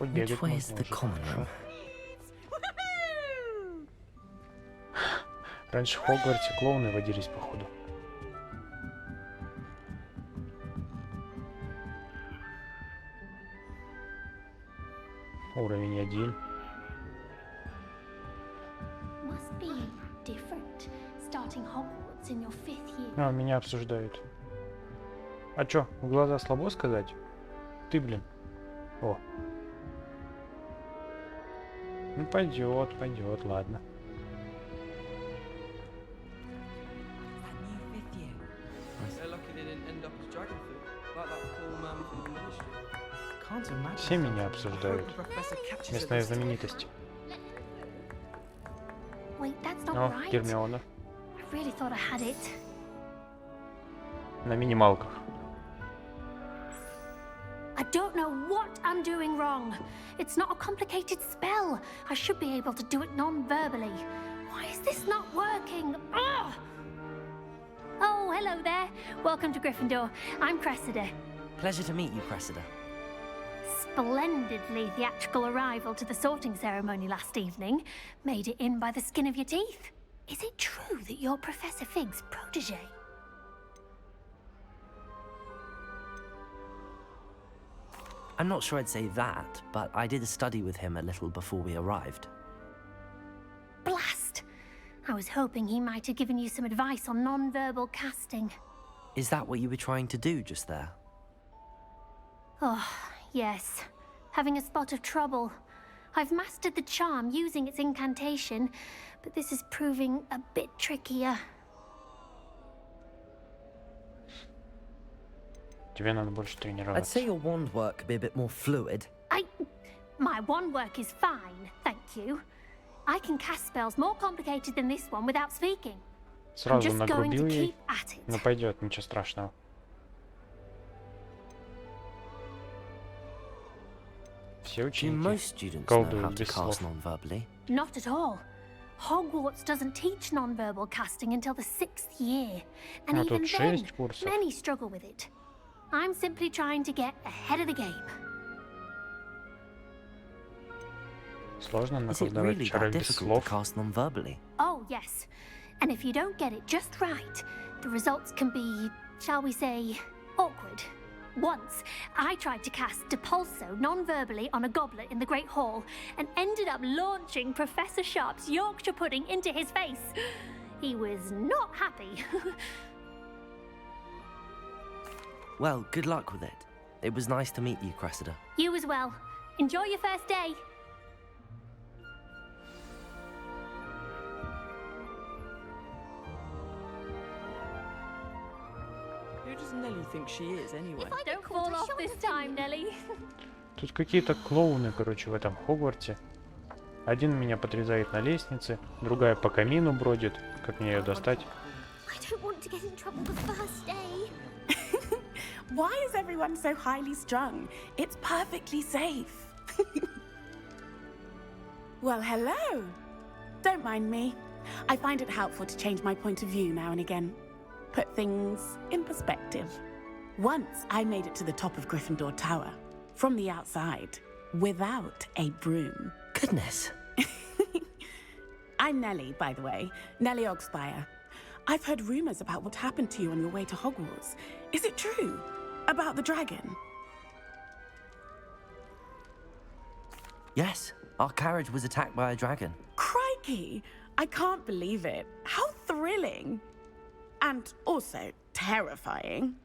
хоть бегать можно уже. Хорошо. Раньше в Хогвартсе клоуны водились, походу. Уровень 1. А, меня обсуждают. А чё, в глаза слабо сказать? Ты, блин. О. Ну пойдет, пойдет, ладно. Все меня обсуждают. Местная знаменитость. О, Гермиона. На минималках. I don't know what I'm doing wrong. It's not a complicated spell. I should be able to do it non-verbally. Why is this not working? Ugh! Oh, hello there. Welcome to Gryffindor. I'm Cressida. Pleasure to meet you, Cressida. Splendidly theatrical arrival to the sorting ceremony last evening. Made it in by the skin of your teeth. Is it true that you're Professor Fig's protege? I'm not sure I'd say that, but I did study with him a little before we arrived. Blast! I was hoping he might have given you some advice on non-verbal casting. Is that what you were trying to do just there? Oh, yes. Having a spot of trouble. I've mastered the charm using its incantation, but this is proving a bit trickier. Тебе надо больше тренироваться. I'd say your wand work could be a bit more fluid. My wand work is fine, thank you. I can cast spells more complicated than this one without speaking. Сразу нагрубил ей. Ну пойдет, ничего страшного. Все ученики колдуют без слов. Not at all. Hogwarts doesn't teach non-verbal casting until the 6th year, and even then, many struggle with it. I'm simply trying to get ahead of the game. Сложно наколдовать чары без слов. Oh, yes. And if you don't get it just right, the results can be, shall we say, awkward. Once, I tried to cast Depulso non-verbally on a goblet in the Great Hall and ended up launching Professor Sharp's Yorkshire pudding into his face. He was not happy. Well, good luck with it. It was nice to meet you, Cressida. You as well. Enjoy your first day. Who does Nelly think she is, anyway? Don't fall off this time, Nelly. Тут какие-то клоуны, короче, в этом Хогвартсе. Один меня подрезает на лестнице, другая по камину бродит. Как мне ее достать? Why is everyone so highly strung? It's perfectly safe. Well, hello. Don't mind me. I find it helpful to change my point of view now and again. Put things in perspective. Once I made it to the top of Gryffindor Tower, from the outside, without a broom. Goodness. I'm Nelly, by the way. Nelly Ogspire. I've heard rumors about what happened to you on your way to Hogwarts. Is it true? About the dragon? Yes, our carriage was attacked by a dragon. Crikey! I can't believe it. How thrilling! And also terrifying.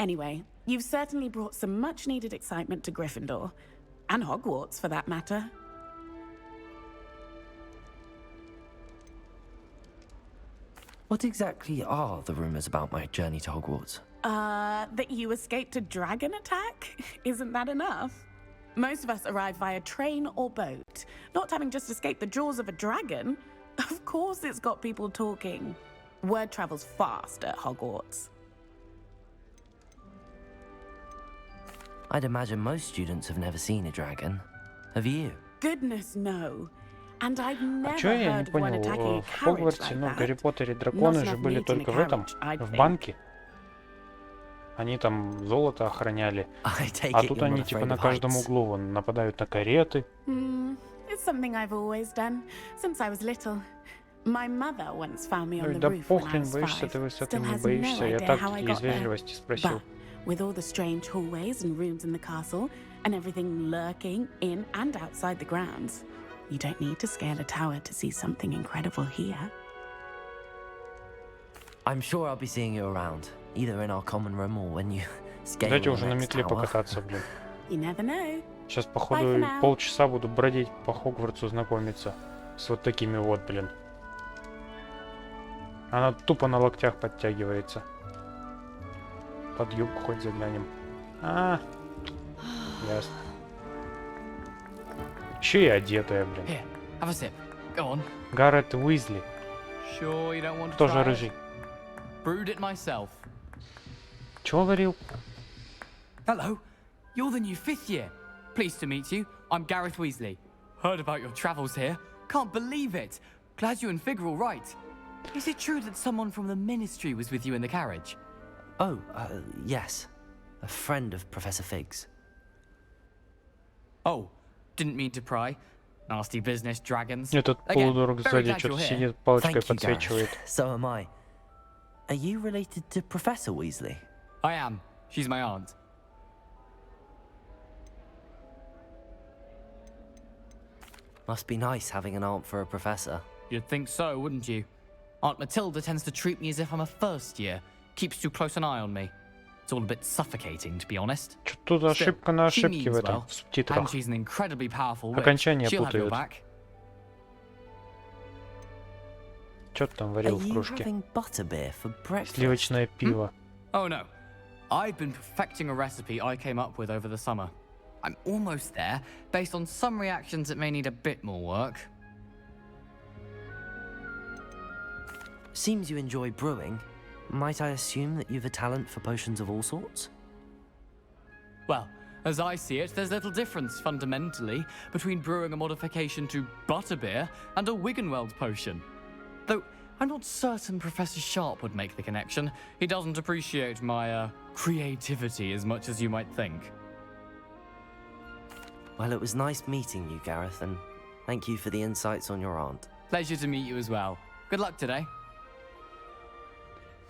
Anyway, you've certainly brought some much-needed excitement to Gryffindor. And Hogwarts, for that matter. What exactly are the rumors about my journey to Hogwarts? That you escaped a dragon attack? Isn't that enough? Most of us arrive via train or boat. Not having just escaped the jaws of a dragon, of course it's got people talking. Word travels fast at Hogwarts. I'd imagine most students have never seen a dragon. Have you? Goodness, no. And I've never чё я не heard of one понял, attacking a в carriage Хогвартсе, like ну, в that. Гарри Поттере драконы Not же enough были meat in a только в этом, carriage, I'd в think. банке. Они там золото охраняли. I take А it тут you're not они типа afraid на of каждом heights. углу вон, нападают на кареты. It's something I've always done since I was little. My mother once found me on Ой, the да roof when I похрен, was боишься 5. ты высоты, Still не has no боишься. Я idea так how I из got there. вежливости But спросил. with all the strange hallways and rooms in the castle, and everything lurking in and outside the grounds, you don't need to scale a tower to see something incredible here. I'm sure I'll be seeing you around, either in our common room or when you scale Дайте the уже на next метле tower. покататься, блин. You never know. Сейчас, Bye походу, for now. полчаса буду бродить по Хогвартсу, знакомиться с вот такими вот, блин. Она тупо на локтях подтягивается. Под юбку хоть заглянем. Ясно. Еще и одетая, блин. Here, have a sip. Go on. Гаррет Уизли. Sure you don't want to Тоже try it? рыжий. Brewed it myself. Чего говорил? Hello, you're the new 5th year. Pleased to meet you. I'm Gareth Weasley. Heard about your travels here. Can't believe it. Glad you and Fig are all right. Is it true that someone from the Ministry was with you in the carriage? Oh, yes. A friend of Professor Fig's. Oh, didn't mean to pry. Nasty business, dragons. Этот Again, полудурок very сзади glad что-то you're here. сидит, палочкой Thank you, подсвечивает. Gareth. So am I. Are you related to Professor Weasley? I am. She's my aunt. Must be nice having an aunt for a professor. You'd think so, wouldn't you? Aunt Matilda tends to treat me as if I'm a first year. Keeps too close an eye on me. It's all a bit suffocating, to be honest. Что-то тут ошибка на Still, she ошибке в means этом, well, в And субтитрах. she's an incredibly powerful witch. Окончание She'll have your путают. back. Что ты там Are варил в you кружке? having butterbeer for breakfast? Сливочное пиво. Oh no. I've been perfecting a recipe I came up with over the summer. I'm almost there, based on some reactions that may need a bit more work. Seems you enjoy brewing. Might I assume that you've a talent for potions of all sorts? Well, as I see it, there's little difference, fundamentally, between brewing a modification to butterbeer and a Wiggenweld potion. Though, I'm not certain Professor Sharp would make the connection. He doesn't appreciate my, creativity as much as you might think. Well, it was nice meeting you, Gareth, and thank you for the insights on your aunt. Pleasure to meet you as well. Good luck today.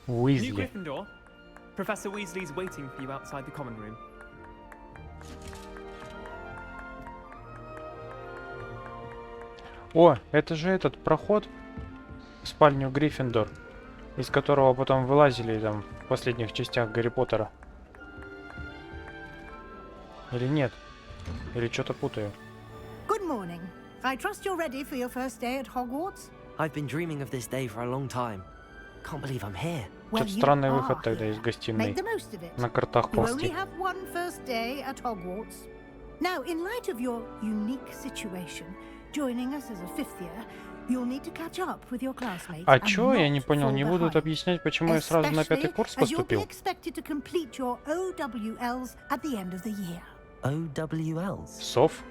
New Уизли. Gryffindor. Professor Weasley's waiting for you outside the common room. О, это же этот проход в спальню Гриффиндор, из которого потом вылазили там в последних частях Гарри Поттера. Или нет? Или что-то путаю? Good morning. I trust you're ready for your first day at Hogwarts. I've been dreaming of this day for a long time. Can't believe I'm here. Well, Что-то you странный are выход тогда из here. гостиной. Make the most of it. На картах You only пластик. have one first day at Hogwarts. Now, in light of your unique situation, joining us as a 5th year, you'll need to catch up with your classmates. А and чё? Я not не понял, не fall будут behind. объяснять, почему я сразу на 5-й Especially курс as you'll be поступил? expected to complete your OWLs at the end of the year. OWLs? Сов?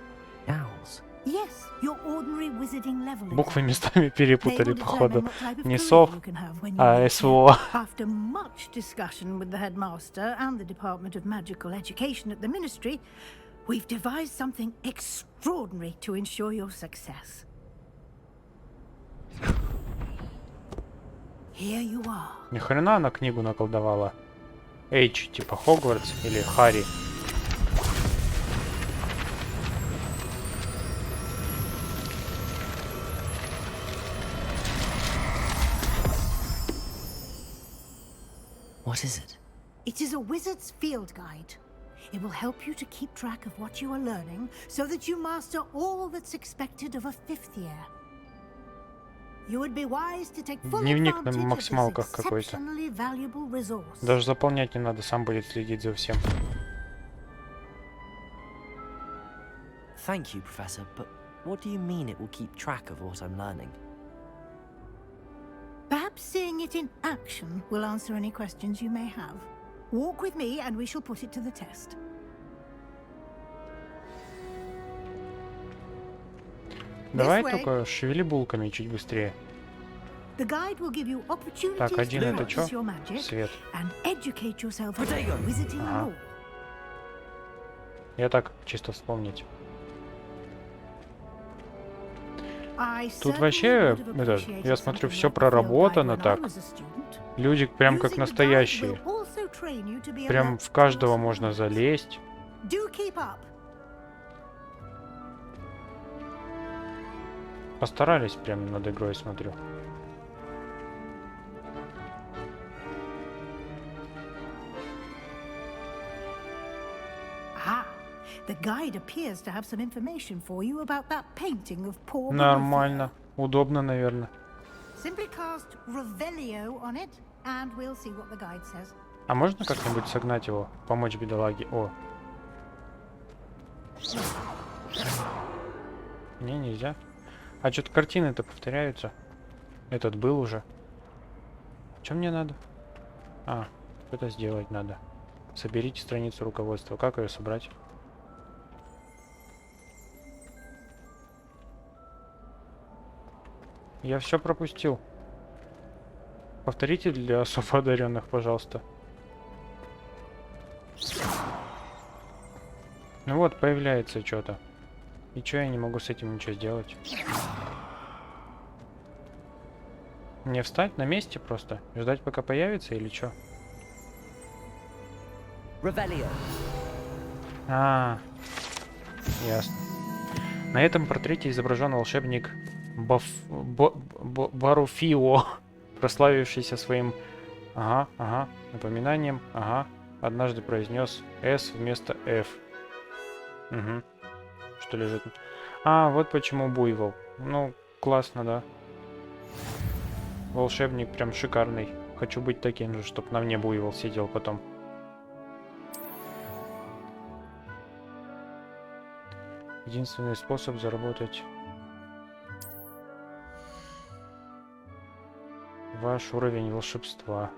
Owls? Yes, your ordinary wizarding level. Буквы exam. местами They перепутали, will походу. determine what type of Не career сов, you can have when you а reach СВО. After much discussion with the headmaster and the Department of Magical Education at the Ministry, we've devised something extraordinary to ensure your success. Here you are. Ни хрена она книгу наколдовала. H, типа Хогвартс или Харри. What is it? It is a wizard's field guide. It will help you to keep track of what you are learning so that you master all that's expected of a 5th year. You would be wise to take full Дневник на advantage of this максималках какой-то. exceptionally valuable resource. Даже заполнять не надо, сам будет следить за всем. Thank you, Professor, but what do you mean it will keep track of what I'm learning? Perhaps seeing it in action will answer any questions you may have. Walk with me and we shall put it to the test. Давай way. только шевели булками чуть быстрее. The guide will give you opportunities Так, один to это чё? practice your magic Свет. and educate yourself about Potato. wizarding Ага. lore. Я так, чисто вспомнить. Тут вообще, я смотрю, все проработано так. Люди прям как настоящие. Прям в каждого можно залезть. Постарались прям над игрой, смотрю. Нормально. Удобно, наверное. А можно как-нибудь согнать его? Помочь бедолаге? О. Не, нельзя. А что-то картины-то повторяются. Этот был уже. Что мне надо? А, это сделать надо. Соберите страницу руководства. Как ее собрать? Я все пропустил. Повторите для особо одаренных, пожалуйста. Ну вот, появляется что-то. И что я не могу с этим ничего сделать? Мне встать на месте просто? Ждать, пока появится, или что? А, ясно. На этом портрете изображен волшебник Баруфио, прославившийся своим напоминанием, однажды произнес S вместо F. Угу. Что лежит? А, вот почему буйвол. Ну, классно, да. Волшебник прям шикарный. Хочу быть таким же, чтоб на мне буйвол сидел потом. Единственный способ заработать ваш уровень волшебства.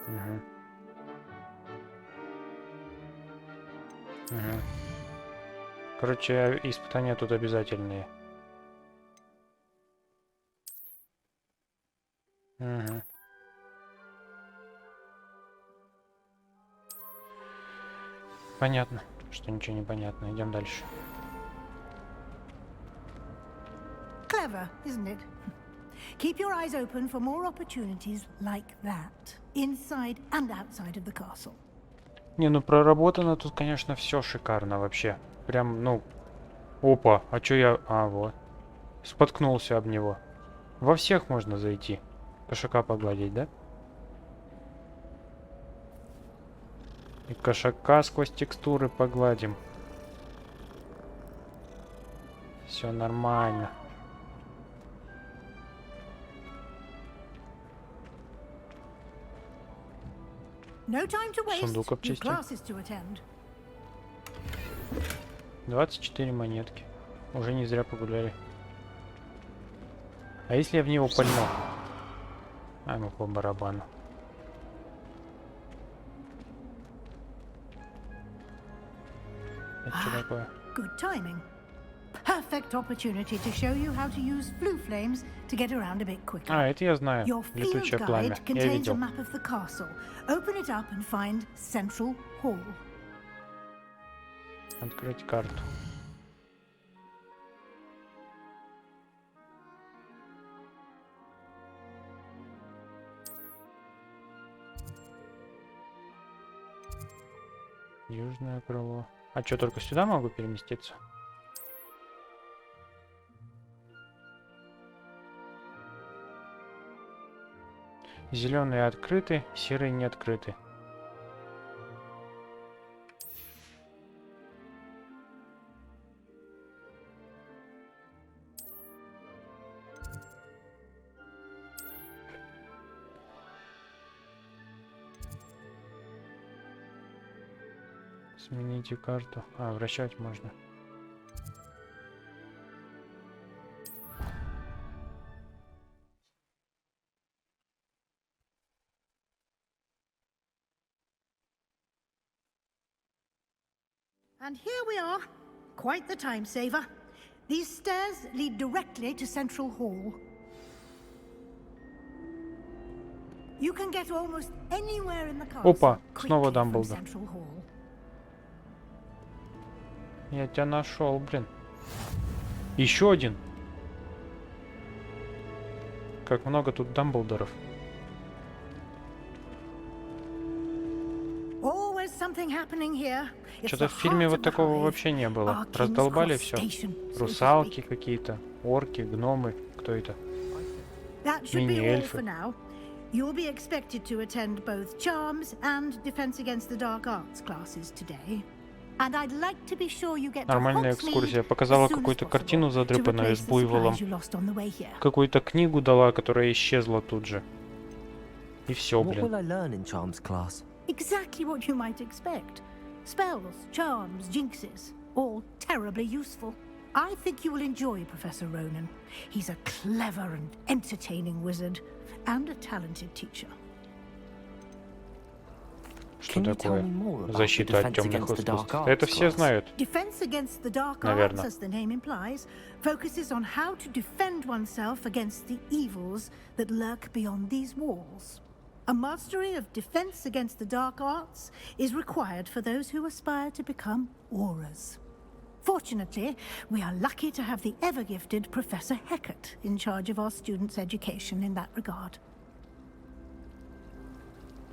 Угу. Угу. Короче, испытания тут обязательные. Угу. Понятно, что ничего не понятно. Идем дальше. Clever, isn't it? Keep your eyes open for more opportunities like that, inside and outside of the castle. Не, ну проработано тут, конечно, все шикарно вообще. Прям, ну... Опа, а чё я... А, вот. Споткнулся об него. Во всех можно зайти. Кошака погладить, да? И кошака сквозь текстуры погладим. Все нормально. No time to waste. Сундук You've обчистим. classes to attend. 24 монетки. Уже не зря погуляли. А если я в него пальну? А, ему по барабану. Это что такое? Good timing. Perfect opportunity to show you how to use flue flames to get around a bit quicker. А, это я знаю. Your field Летучее пламя. guide Я contains a видел. map of the castle. Open it up and find Central Hall. Открыть карту. Южное крыло. А что, только сюда могу переместиться? Зеленые открыты, серые не открыты. Смените карту. А, вращать можно. And here we are. Quite the time saver. These stairs lead directly to Central Hall. You can get almost anywhere in the castle Опа, снова quickly from Дамблдор. Central Hall. Я тебя нашел, блин. Еще один. Как много тут Дамблдоров. Always something happening here. It's Что-то the в фильме heart вот of the такого hive. вообще не было. Our King's Раздолбали Cross все. Station, so to Русалки speak. какие-то, орки, гномы. Кто это? That should be all Мини-эльфы. for now. You'll be expected to attend both Charms and Defense Against the Dark Arts classes today. And I'd like to be sure you get to Нормальная Hogsmeade экскурсия. as Показала soon as какую-то possible картину to задрыпанную replace с the буйволом. supplies you lost on the way here. Какую-то книгу дала, которая исчезла тут же. И все, What will блин. I learn in Charms class? Exactly what you might expect. Spells, charms, jinxes, all terribly useful. I think you will enjoy Professor Ronan. He's a clever and entertaining wizard, and a talented teacher. Что Can you tell такое? me more about the Защита от Defense темных Against the Dark искусств. Arts Это все class? знают. Defense Against the Dark Наверно. Arts, as the name implies, focuses on how to defend oneself against the evils that lurk beyond these walls. A mastery of Defense Against the Dark Arts is required for those who aspire to become auras. Fortunately, we are lucky to have the ever-gifted Professor Hecat in charge of our students' education in that regard.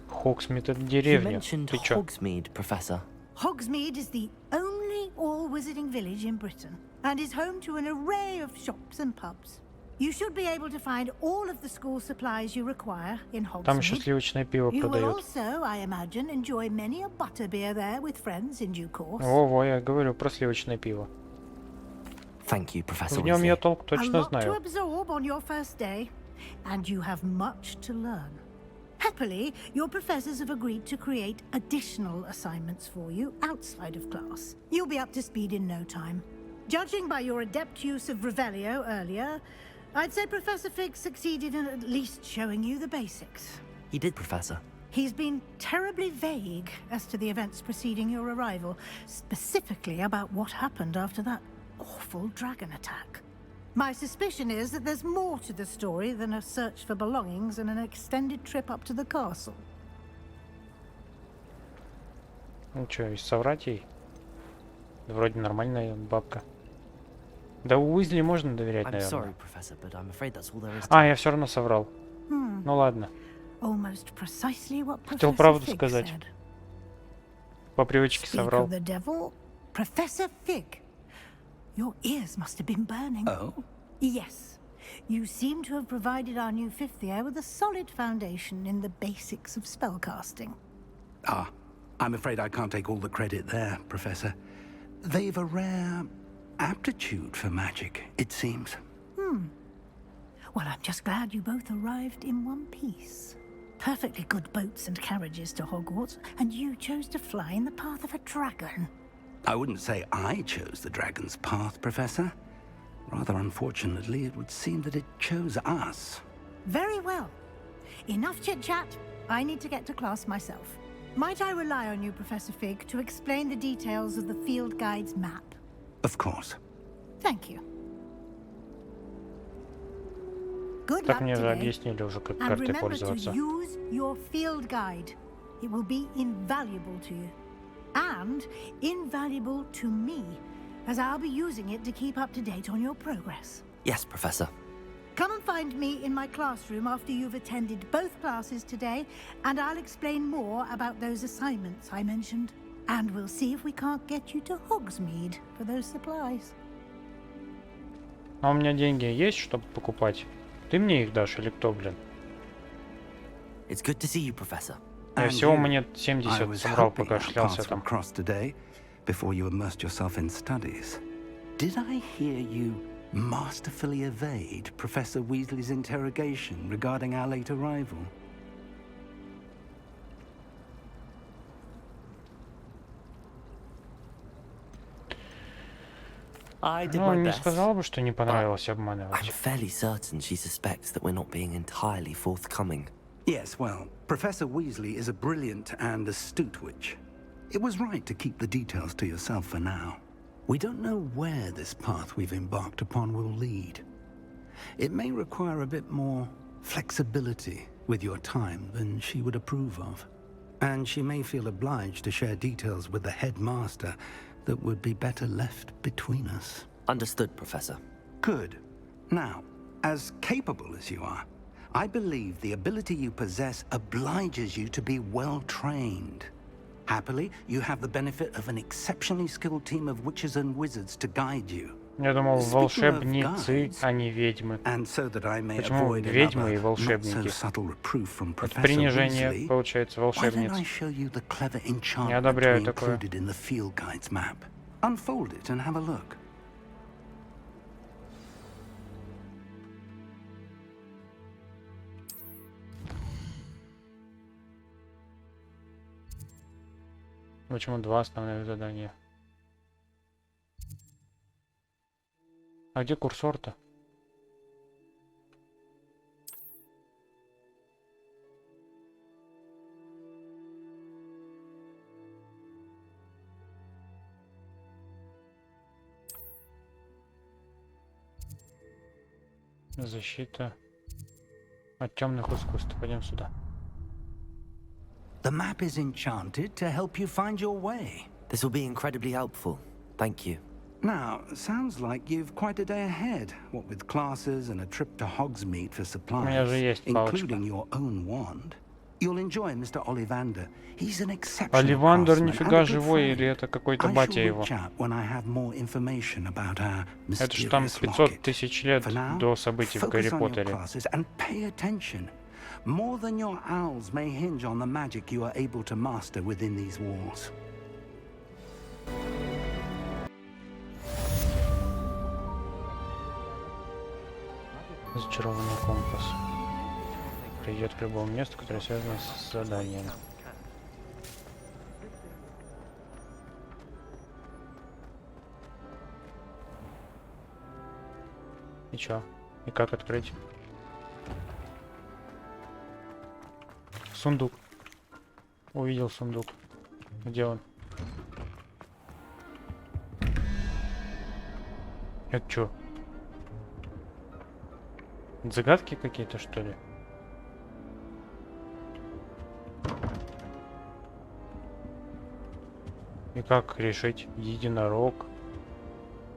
Хогсмит это You деревня. mentioned Ты чё? Hogsmeade, Professor. Hogsmeade is the only all-wizarding village in Britain and is home to an array of shops and pubs. You should be able to find all of the school supplies you require in Там еще Hogsmeade. сливочное пиво You will продают. also, I imagine, enjoy many a butterbeer there with friends in due course. Во-во, я говорю про сливочное пиво. Thank you, Professor В нем я Weasley. толк A точно lot to знаю. absorb on your first day, and you have much to learn. Happily, your professors have agreed to create additional assignments for you outside of class. You'll be up to speed in no time. Judging by your adept use of Revelio earlier, I'd say Professor Fig succeeded in at least showing you the basics. He did, Professor. He's been terribly vague as to the events preceding your arrival, specifically about what happened after that awful dragon attack. My suspicion is that there's more to the story than a search for belongings and an extended trip up to the castle. Ну что, и соврать ей? Вроде нормальная бабка. Да у Уизли можно доверять, I'm наверное. sorry, Professor, but I'm afraid that's all there is to А, я все равно соврал. Ну ладно. Almost precisely what Хотел Professor правду Fig сказать. said. По привычке Speak соврал. of the devil, Professor Fig. Your ears must have been burning. Oh? Yes. You seem to have provided our new fifth year with a solid foundation in the basics of spellcasting. Ah, I'm afraid I can't take all the credit there, Professor. They've a rare aptitude for magic, it seems. Well, I'm just glad you both arrived in one piece. Perfectly good boats and carriages to Hogwarts, and you chose to fly in the path of a dragon. I wouldn't say I chose the dragon's path, Professor. Rather unfortunately, it would seem that it chose us. Very well. Enough chit-chat. I need to get to class myself. Might I rely on you, Professor Fig, to explain the details of the field guide's map? Of course. Thank you. Good Так luck мне же today. объяснили уже, как And картой remember to пользоваться. use your field guide. It will be invaluable to you. And invaluable to me, as I'll be using it to keep up to date on your progress. Yes, Professor. Come and find me in my classroom after you've attended both classes today, and I'll explain more about those assignments I mentioned. And we'll see if we can't get you to Hogsmeade for those supplies. А у меня деньги есть, чтобы покупать? Ты мне их дашь или кто, блин? It's good to see you, Professor. Я And всего you. монет I 70 was собрал, hoping пока our шлялся paths would там. cross today, before you immersed yourself in studies. Did I hear you masterfully evade Professor Weasley's interrogation regarding our late arrival? I did Ну, my не best. сказал бы, что не понравилось I'm обманывать. fairly certain she suspects that we're not being entirely forthcoming. Yes, well, Professor Weasley is a brilliant and astute witch. It was right to keep the details to yourself for now. We don't know where this path we've embarked upon will lead. It may require a bit more flexibility with your time than she would approve of. And she may feel obliged to share details with the headmaster that would be better left between us. Understood, Professor. Good. Now, as capable as you are, I believe the ability you possess obliges you to be well trained. Happily, you have the benefit of an exceptionally skilled team of witches and wizards to guide you. Я думал, волшебницы, а не ведьмы. Почему ведьмы и волшебники? Это принижение, получается, волшебниц. Не одобряю такое. Почему два основных задания? А где курсор-то? Защита от темных искусств. Пойдем сюда. The map is enchanted to help you find your way. This will be incredibly helpful. Thank you. Now, sounds like you've quite a day ahead, what with classes and a trip to Hogsmeade for supplies, including your own wand. You'll enjoy Mr. Ollivander. He's an exceptional Оливандер нифига живой, или это какой-то батя его? Это ж там 500 тысяч лет до событий в Гарри Поттере. More than your owls may hinge on the magic you are able to master within these walls. Зачарованный компас. Придет к любому месту, которое связано с заданием. И чё? И как открыть? Сундук. Увидел сундук. Где он? Это чё? Загадки какие-то, что ли? И как решить? Единорог?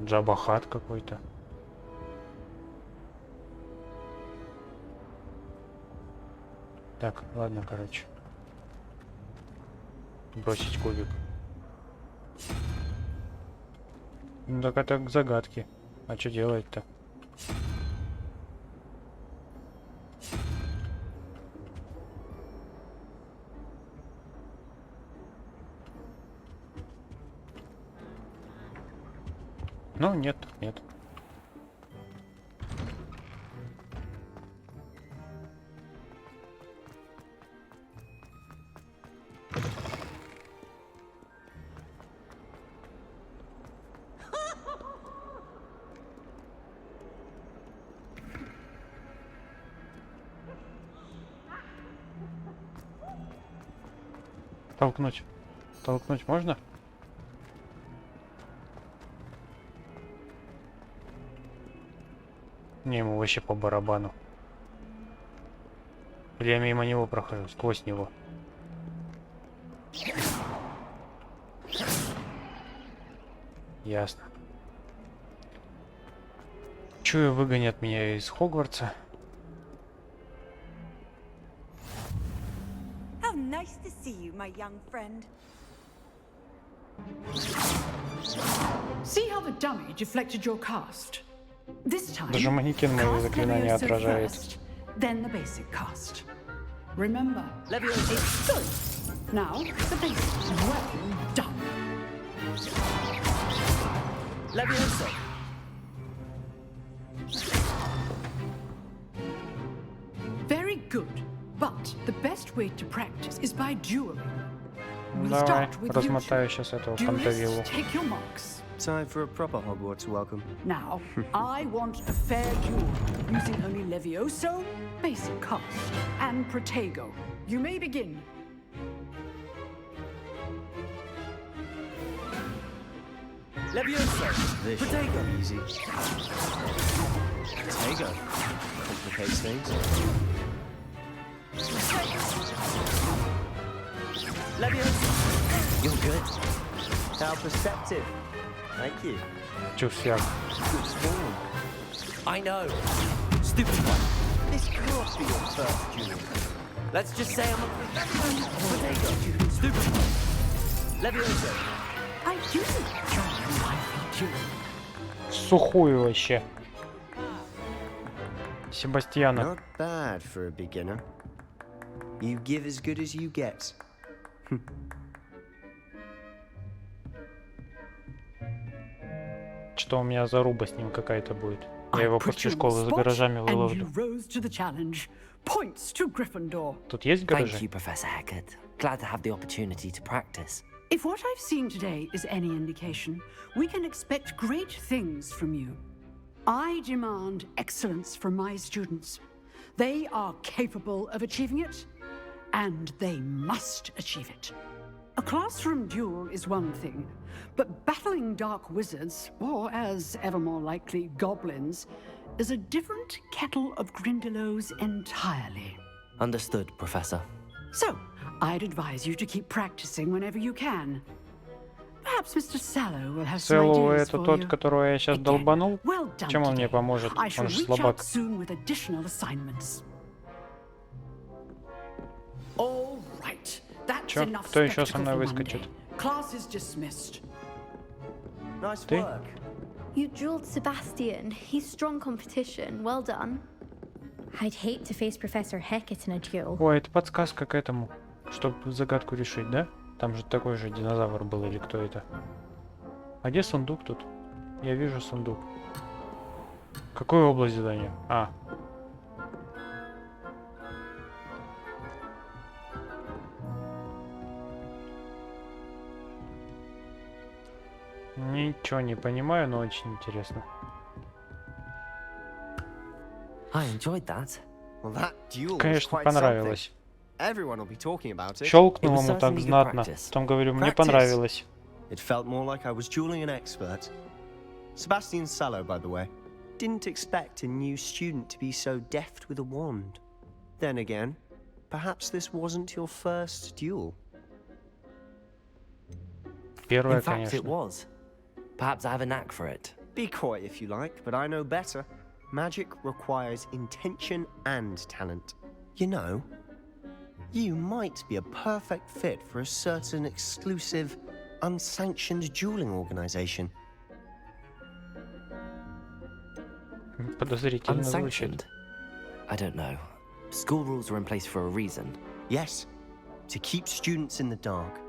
Джабахат какой-то? Так, ладно, короче. Бросить кубик. Ну так это к загадке. А что делать-то? Ну, нет, нет. Толкнуть. Толкнуть можно? Не, ему вообще по барабану. Или я мимо него прохожу, сквозь него. Ясно. Чую, выгонят меня из Хогвартса. Nice to see you, my young friend. See how the dummy deflected your cast? This time, даже манекен мои заклинания отражает. Then the basic cast. Remember, it's good. Now the basic. Well done. Leviosa. Very good. But the best way to practice is by dueling. We'll Давай, start with размотаю сейчас этого фантавилу. Take your marks. Time for a proper Hogwarts welcome. Now, I want a fair duel, using only Levioso, basic cast, and Protego. You may begin. Levioso. This should be easy. Protego. Complicates things. You're good. How perceptive. Thank you. Чувствую. Good swarm. I know. Stupid one. This can't be your first duel. Let's just say I'm a potato. Stupid one. Levioso. I do enjoy my duel. Сухую вообще. Себастьяна. Not bad for a beginner. You give as good as you get. Что у меня заруба с ним какая-то будет. Я I его put после you on школы the за spot, гаражами and you выловлю. rose to the challenge. Points to Gryffindor. Тут есть Thank гаражи? you, Professor Hecat. Glad to have the opportunity to practice. If what I've seen today is any indication, we can expect great things from you. I demand excellence from my students. They are capable of achieving it, and they must achieve it. A classroom duel is one thing, but battling dark wizards, or as ever more likely, goblins, is a different kettle of Grindylows entirely. Understood, Professor. So, I'd advise you to keep practicing whenever you can. Perhaps Mr. Sallow will have some Целу ideas это for тот, you. которого я сейчас долбанул? Well done Чем он мне today. поможет? I Он shall же reach слабак. out soon with additional assignments. All right. That's Чё? enough Кто еще со spectacle мной for выскочит? Monday. Class is dismissed. Nice Ты? work. You drilled Sebastian. He's strong competition. Well done. I'd hate to face Professor Hecat in a duel. Ой, это подсказка к этому, чтобы загадку решить, да? Там же такой же динозавр был, или кто это? А где сундук тут? Я вижу сундук. Какую область задания? А. Ничего не понимаю, но очень интересно. I enjoyed that. Well, that duel was Конечно, quite понравилось. something. Everyone will be talking about it. Щелкнул It was ему так certainly good знатно. practice. Потом говорю, мне Practice. понравилось. It felt more like I was dueling an expert. Sebastian Sallow, by the way, didn't expect a new student to be so deft with a wand. Then again, perhaps this wasn't your first duel. Первое, In fact, конечно. it was. Perhaps I have a knack for it. Be coy if you like, but I know better. Magic requires intention and talent. You know, you might be a perfect fit for a certain exclusive, unsanctioned dueling organization. Подозрительно звучит. Unsanctioned? I don't know. School rules are in place for a reason. Yes, to keep students in the dark.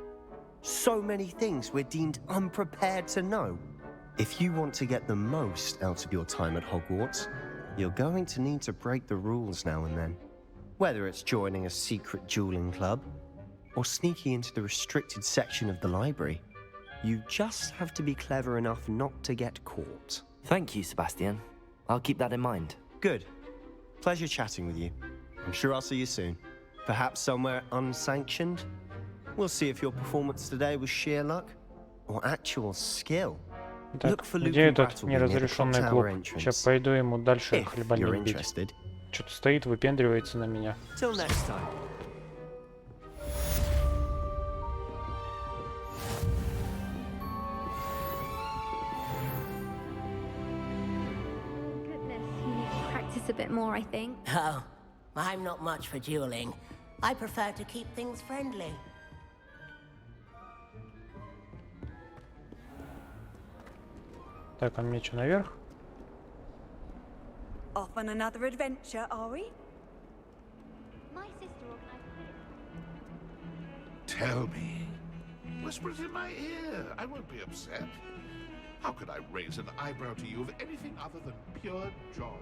So many things we're deemed unprepared to know. If you want to get the most out of your time at Hogwarts, you're going to need to break the rules now and then. Whether it's joining a secret dueling club, or sneaking into the restricted section of the library, you just have to be clever enough not to get caught. Thank you, Sebastian. I'll keep that in mind. Good. Pleasure chatting with you. I'm sure I'll see you soon. Perhaps somewhere unsanctioned? We'll see if your performance today was sheer luck or actual skill. Так, где этот неразрешенный клуб? Сейчас пойду ему дальше хлебальник бить. Что-то стоит, выпендривается на меня. Till next time. Goodness, you need to practice a bit more, I think. Oh, I'm not much for dueling. I prefer to keep things friendly. Так, а мне что, наверх? Off on another adventure, are we? My sister organized Tell me. Whisper it in my ear. I won't be upset. How could I raise an eyebrow to you of anything other than pure joy?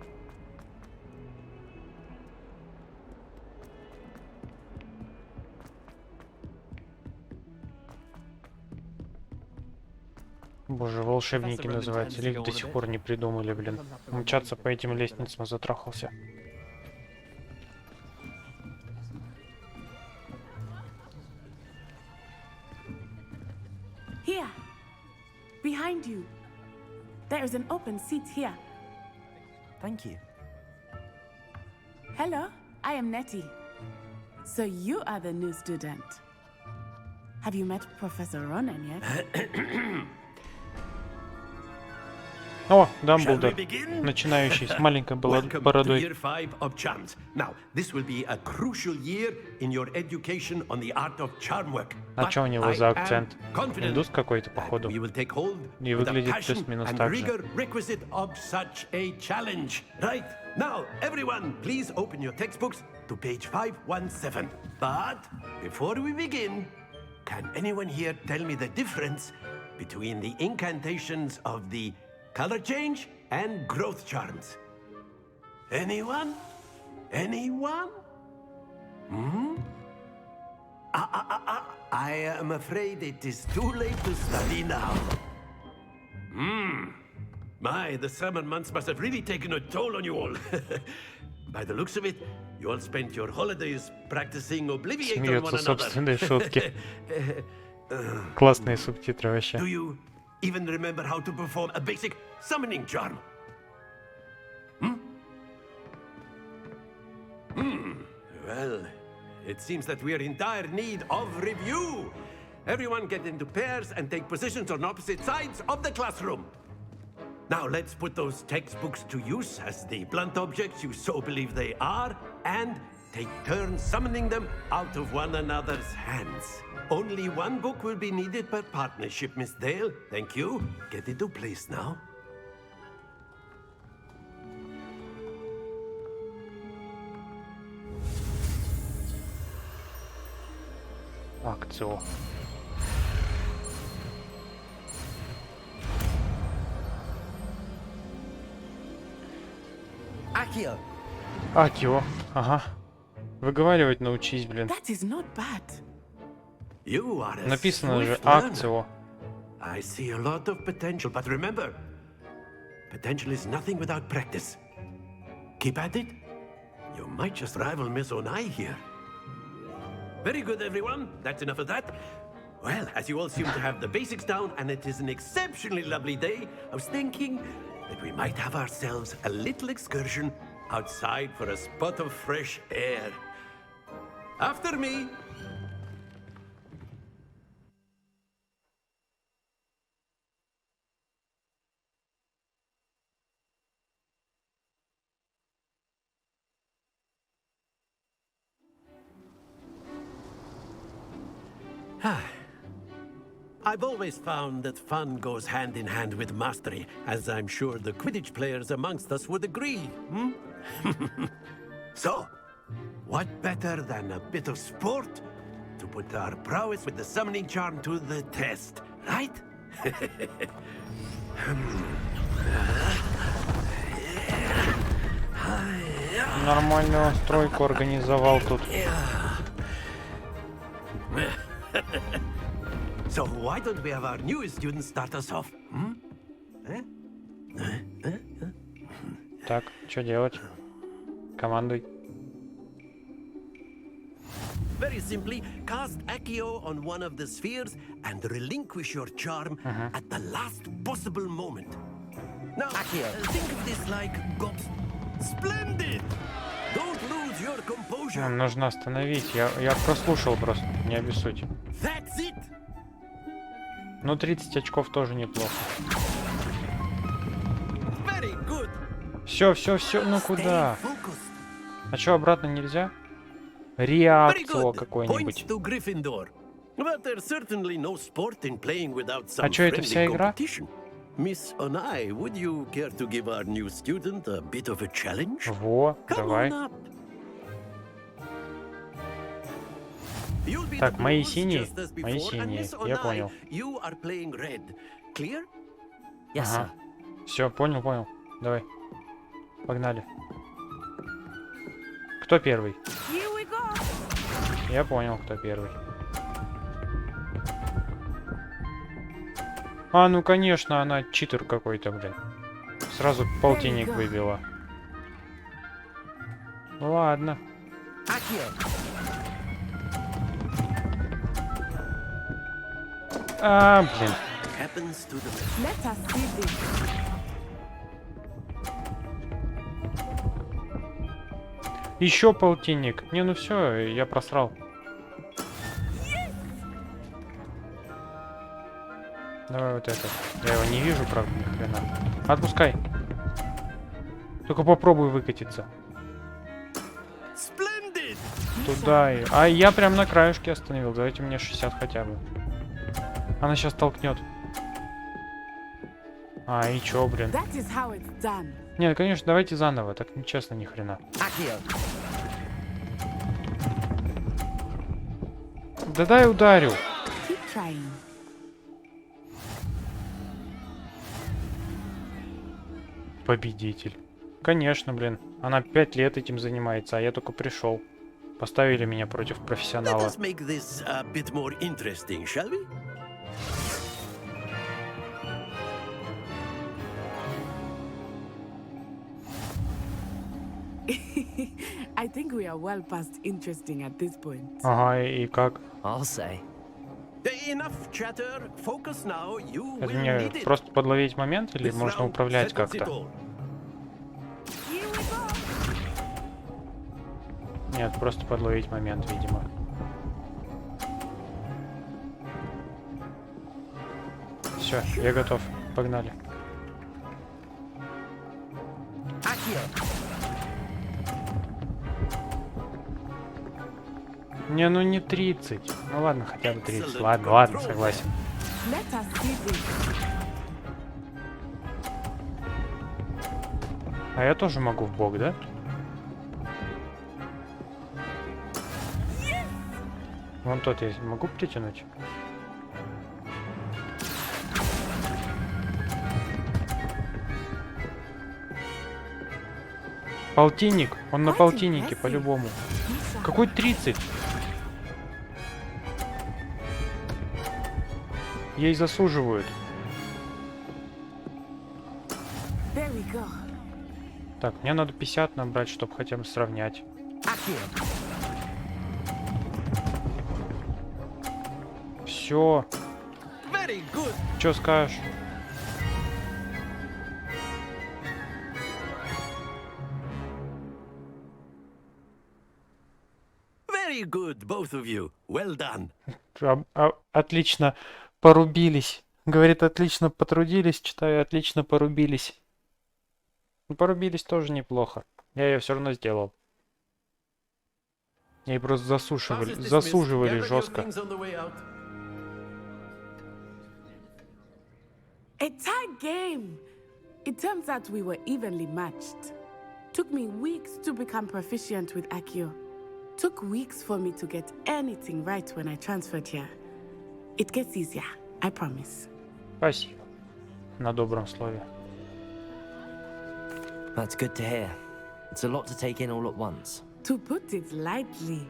Боже, волшебники называются. Или их до сих пор не придумали, блин. Мчаться по этим лестницам затрахался. Here. Behind you. There is an open seat here. Thank you. Hello, I am Nettie. So you are the new student. Have you met Professor Ronen yet? О, Дамблдор, начинающий с маленькой бородой. Year 5 of Charms. Now, this will be a crucial year in your education on the art of charm work. А что у него за акцент? Индус какой-то, походу. И выглядит плюс-минус так же. Requisite of such a challenge. Right. Now, everyone, please open your textbooks to page 517. But before we begin, can anyone here tell me the difference between the incantations of the color change and growth charms? Anyone? Anyone? Hmm? I am afraid it is too late to study now. My, the summer months must have really taken a toll on you all. By the looks of it, you all spent your holidays practicing Obliviate on one Смеются another. собственные шутки. Классные субтитры вообще. Do you even remember how to perform a basic summoning charm? Well, it seems that we are in dire need of review. Everyone get into pairs and take positions on opposite sides of the classroom. Now let's put those textbooks to use as the blunt objects you so believe they are, and take turns summoning them out of one another's hands. Only one book will be needed per partnership, Miss Dale. Thank you. Get into place now. Акцию. Accio. Акио. Ага. Выговаривать научись, блин. That is not bad. You are a Написано же swift learner. акцио. I see a lot of potential, but remember, potential is nothing without practice. Keep at it. You might just rival Miss Onai here. Very good, everyone. That's enough of that. Well, as you all seem to have the basics down, and it is an exceptionally lovely day, I was thinking that we might have ourselves a little excursion outside for a spot of fresh air. After me. I've always found that fun goes hand in hand with mastery, as I'm sure the Quidditch players amongst us would agree. So, what better than a bit of sport to put our prowess with the summoning charm to the test, right? Нормальную стройку организовал тут. So why don't we have our newest student start us off? Так, что делать? Командуй. Very simply, cast Accio on one of the spheres and relinquish your charm at the last possible moment. Now, think of this like splendid! Don't lose your composure. Нужно остановить. Я прослушал просто. Не обессудь. That's it. Ну, 30 очков тоже неплохо. Все. Ну куда? А что, обратно нельзя? Реакцию какой-нибудь. А что, это вся игра? Miss Onai, would you care to give our new student a bit of a challenge? Во, давай. Так, мои синие. Мои синие. Я понял. Ага. Все, понял. Давай. Погнали. Кто первый? Я понял, кто первый. А, ну конечно, она читер какой-то, блин. Сразу полтинник выбила. Ладно. А, блин. Еще полтинник. Не, ну все, я просрал. Давай вот это. Я его не вижу, правда, ни хрена. Отпускай. Только попробуй выкатиться. Туда и... А я прям на краешке остановил. Давайте мне 60 хотя бы. Она сейчас толкнет. А, и чё, блин? Нет, конечно, давайте заново. Так нечестно ни хрена. Да дай ударю. Победитель. Конечно, блин. Она 5 лет этим занимается, а я только пришел. Поставили меня против профессионала. I think we are well past interesting at this point. Ага, и как? I'll say. Enough chatter. Focus now. You Это will мне need it. просто подловить момент или This можно round управлять settles it как-то? all. Нет, просто подловить момент, видимо. Все, я готов. Погнали. Не, ну не 30. Ну ладно, хотя бы 30. Ладно, ладно, согласен. А я тоже могу в бок, да? Вон тот я могу притянуть? Полтинник. Он на полтиннике, по-любому. Какой 30? Ей засуживают. Так, мне надо 50 набрать, чтобы хотя бы сравнять. Все. Чё скажешь? Very good, both of you. Well done. Отлично порубились. Говорит, отлично потрудились. Читаю, отлично порубились. Ну, порубились тоже неплохо. Я ее все равно сделал. Ей просто засуживали жестко. A tight game. It turns out we were evenly matched. Took me weeks to become proficient with Akio. Took weeks for me to get anything right when I transferred here. It gets easier, I promise. Спасибо. На добром слове. That's good to hear. It's a lot to take in all at once. To put it lightly,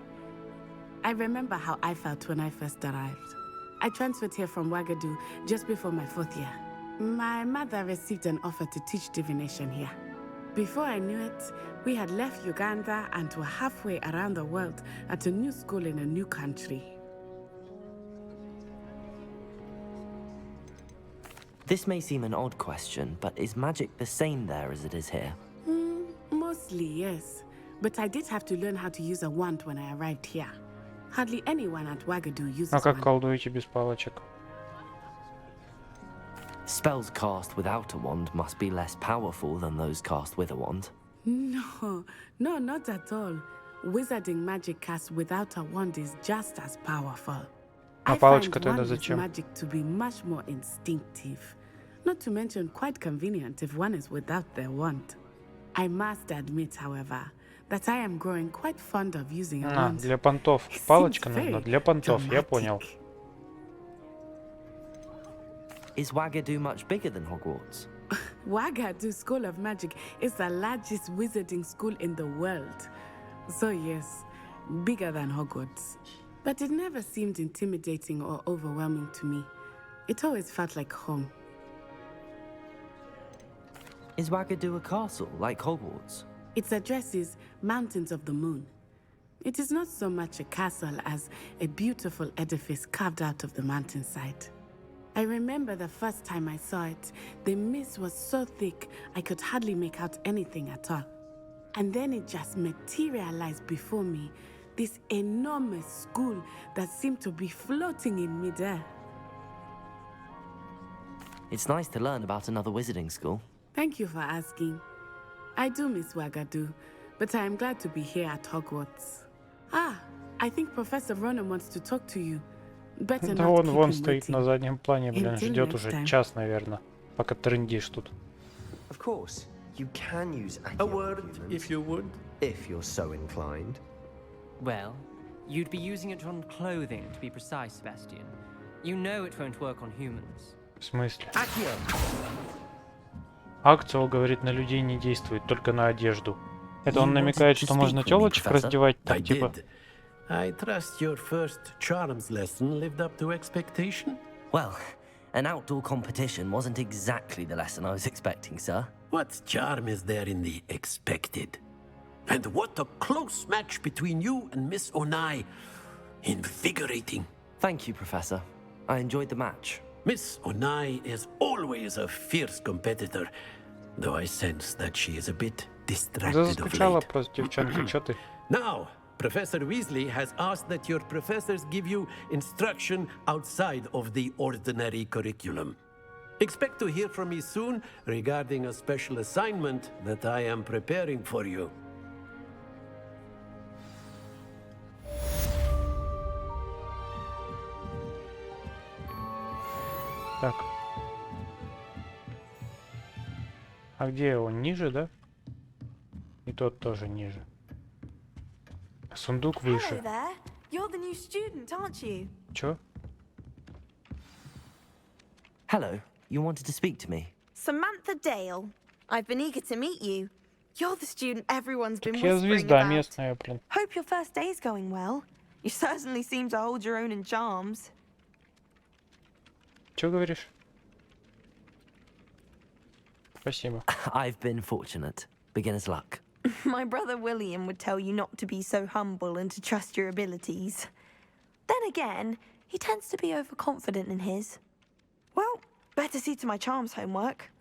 I remember how I felt when I first arrived. I transferred here from Wagadu just before my 4th year. My mother received an offer to teach divination here. Before I knew it, we had left Uganda and were halfway around the world at a new school in a new country. This may seem an odd question, but is magic the same there as it is here? Mostly, yes. But I did have to learn how to use a wand when I arrived here. Hardly anyone at Wagadu uses А как one. колдуете без палочек? Spells cast without a wand must be less powerful than those cast with a wand. No, not at all. Wizarding magic cast without a wand is just as powerful. А I палочка find тогда wand-based зачем? magic to be much more instinctive. Not to mention quite convenient if one is without their wand. I must admit, however, that I am growing quite fond of using a А, wand. для понтов. Палочка нужна для понтов, я понял. Is Wagadu much bigger than Hogwarts? Wagadu School of Magic is the largest wizarding school in the world. So yes, bigger than Hogwarts. But it never seemed intimidating or overwhelming to me. It always felt like home. Is Wagadu a castle, like Hogwarts? Its address is Mountains of the Moon. It is not so much a castle as a beautiful edifice carved out of the mountainside. I remember the first time I saw it, the mist was so thick I could hardly make out anything at all. And then it just materialized before me, this enormous school that seemed to be floating in midair. It's nice to learn about another wizarding school. Thank you for asking. I do miss Wagadu, but I am glad to be here at Hogwarts. Ah, I think Professor Ronan wants to talk to you. Better Да not он keep вон him стоит на waiting. заднем плане, блин, Until ждет next уже time. час, наверное, пока трындишь тут. Of course, you can use A word, if you would. if you're so inclined. Well, you'd be using it on clothing, to be precise, Sebastian. You know it won't work on humans. В смысле? Акцио, говорит, на людей не действует, только на одежду. Это он намекает, что можно телочек раздевать, I так, типа... did. I trust your first charms lesson lived up to expectation? Well, an outdoor competition wasn't exactly the lesson I was expecting, sir. What charm is there in the expected? And what a close match between you and Miss Onai. Invigorating. Thank you, Professor. I enjoyed the match. Miss Onai is always a fierce competitor, though I sense that she is a bit distracted of Заскучала late. просто девчонка, чё ты? Now, Professor Weasley has asked that your professors give you instruction outside of the ordinary curriculum. Expect to hear from me soon regarding a special assignment that I am preparing for you. Так. А где он? Ниже, да? И тот тоже ниже. Сундук Hello выше. there. You're the new student, aren't you? Чё? Hello, you wanted to speak to me? Samantha Dale. I've been eager to meet you. You're the student everyone's been Я whispering звезда about. местная, блин. Hope your first day's going well. You certainly seem to hold your own in charms. Чё говоришь? Спасибо. I've been fortunate. Beginner's luck. My brother William would tell you not to be so humble and to trust your abilities. Then again, he tends to be overconfident in his. Well, better see to my charms homework.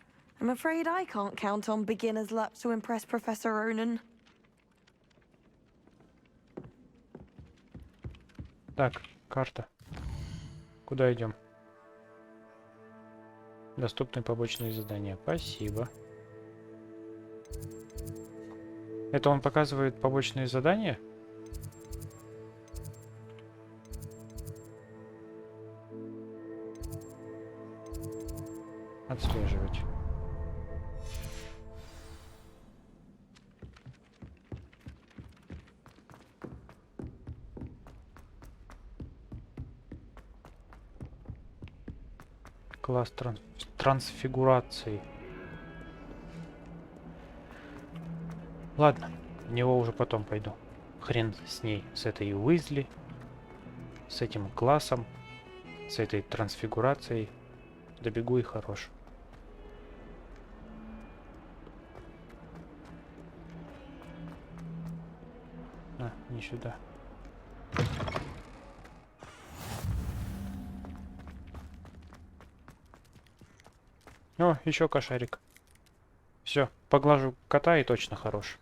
I'm afraid I can't count on beginner's luck to impress Professor Ronan. Так, карта. Куда идем? Доступны побочные задания. Спасибо. Это он показывает побочные задания? Отслеживать. Класс трансфигурации. Ладно, в него уже потом пойду. Хрен с ней, с этой Уизли, с этим классом, с этой трансфигурацией. Добегу и хорош. А, не сюда. О, еще кошарик. Все, поглажу кота и точно хорош.